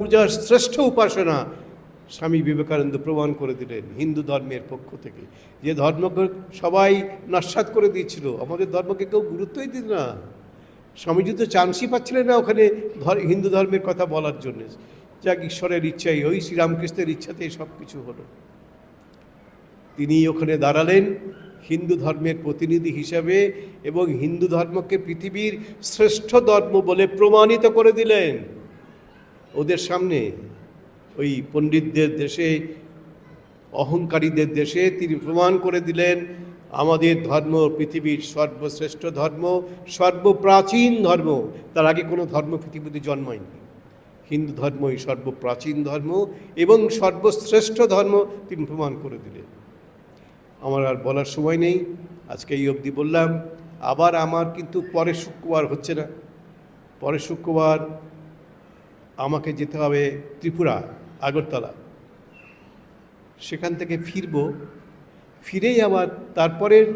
পূজার শ্রেষ্ঠ উপাসনা স্বামী বিবেকানন্দ প্রমাণ করে দিলেন হিন্দু ধর্মের পক্ষ থেকে। যে ধর্মকে সবাই নস্যাৎ করে দিয়েছিল, আমাদের ধর্মকে কেউ গুরুত্বই দিত না। স্বামীজি তো চান্সই পাচ্ছিলেন না ওখানে হিন্দু ধর্মের কথা বলার জন্য। যাক, ঈশ্বরের ইচ্ছাই, ওই শ্রীরামকৃষ্ণের ইচ্ছাতেই সব কিছু হলো। তিনি ওখানে দাঁড়ালেন হিন্দু ধর্মের প্রতিনিধি হিসাবে এবং হিন্দু ধর্মকে পৃথিবীর শ্রেষ্ঠ ধর্ম বলে প্রমাণিত করে দিলেন ওদের সামনে। ওই পণ্ডিতদের দেশে, অহংকারীদের দেশে তিনি প্রমাণ করে দিলেন আমাদের ধর্ম পৃথিবীর সর্বশ্রেষ্ঠ ধর্ম, সর্বপ্রাচীন ধর্ম। তার আগে কোনো ধর্ম পৃথিবীতে জন্মায়নি। হিন্দু ধর্মই সর্বপ্রাচীন ধর্ম এবং সর্বশ্রেষ্ঠ ধর্ম তিনি প্রমাণ করে দিলেন। আমার আর বলার সময় নেই, আজকে এই অবধি বললাম। আবার আমার কিন্তু পরের শুক্রবার হচ্ছে না, পরের শুক্রবার আমাকে যেতে হবে ত্রিপুরা, আগরতলা। সেখান থেকে ফিরেই আবার তারপরের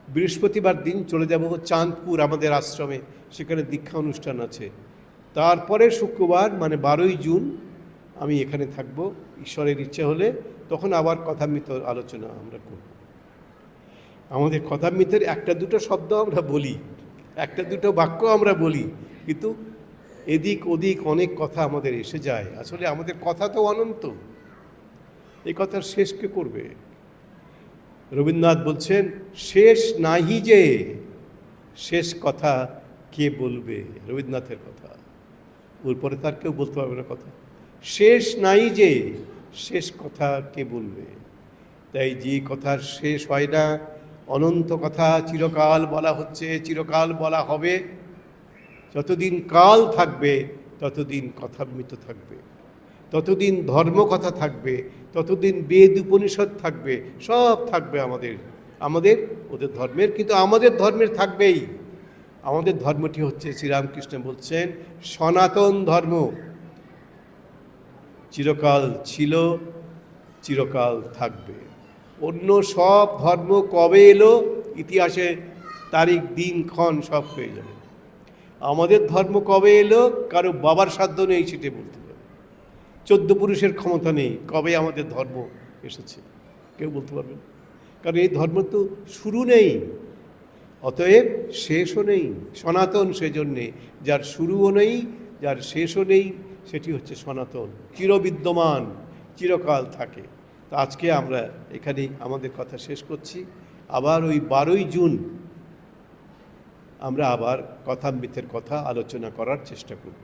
বৃহস্পতিবার দিন চলে যাব চাঁদপুর আমাদের আশ্রমে, সেখানে দীক্ষা অনুষ্ঠান আছে। তারপরে শুক্রবার মানে 12ই জুন আমি এখানে থাকব, ঈশ্বরের ইচ্ছে হলে তখন আবার কথামৃত আলোচনা আমরা করব। আমাদের কথামৃতের একটা দুটো শব্দ আমরা বলি, একটা দুটো বাক্য আমরা বলি, কিন্তু এদিক ওদিক অনেক কথা আমাদের এসে যায়। আসলে আমাদের কথা তো অনন্ত, এই কথার শেষ কে করবে? রবীন্দ্রনাথ বলছেন, শেষ নাহি যে শেষ কথা কে বলবে। রবীন্দ্রনাথের কথা, ওর পরে তার কেউ বলতে পারবে না কথা। শেষ নাই যে শেষ কথা কে বলবে। তাই যে কথার শেষ হয় না, অনন্ত কথা চিরকাল বলা হচ্ছে, চিরকাল বলা হবে। যতদিন কাল থাকবে ততদিন কথামৃত থাকবে, ততদিন ধর্মকথা থাকবে, ততদিন বেদ উপনিষদ থাকবে, সব থাকবে আমাদের ওদের ধর্মের, কিন্তু আমাদের ধর্মের থাকবেই। আমাদের ধর্মটি হচ্ছে, শ্রীরামকৃষ্ণ বলছেন, সনাতন ধর্ম। চিরকাল ছিল, চিরকাল থাকবে। অন্য সব ধর্ম কবে এলো, ইতিহাসে তারিখ দিন ক্ষণ সব পেয়ে যাবে। আমাদের ধর্ম কবে এলো, কারো বাবার সাধ্য নেই সেটা বলতে পারে। 14 পুরুষের ক্ষমতা নেই কবে আমাদের ধর্ম এসেছে, কেউ বলতে পারবে না। কারণ এই ধর্ম তো শুরু নেই, অতএব শেষও নেই। সনাতন সেজন্যে, যার শুরুও নেই, যার শেষও নেই, সেটি হচ্ছে সনাতন, চিরবিদ্যমান, চিরকাল থাকে। তো আজকে আমরা এখানেই আমাদের কথা শেষ করছি। আবার ওই 12ই জুন আমরা আবার কথামৃতের কথা আলোচনা করার চেষ্টা করব।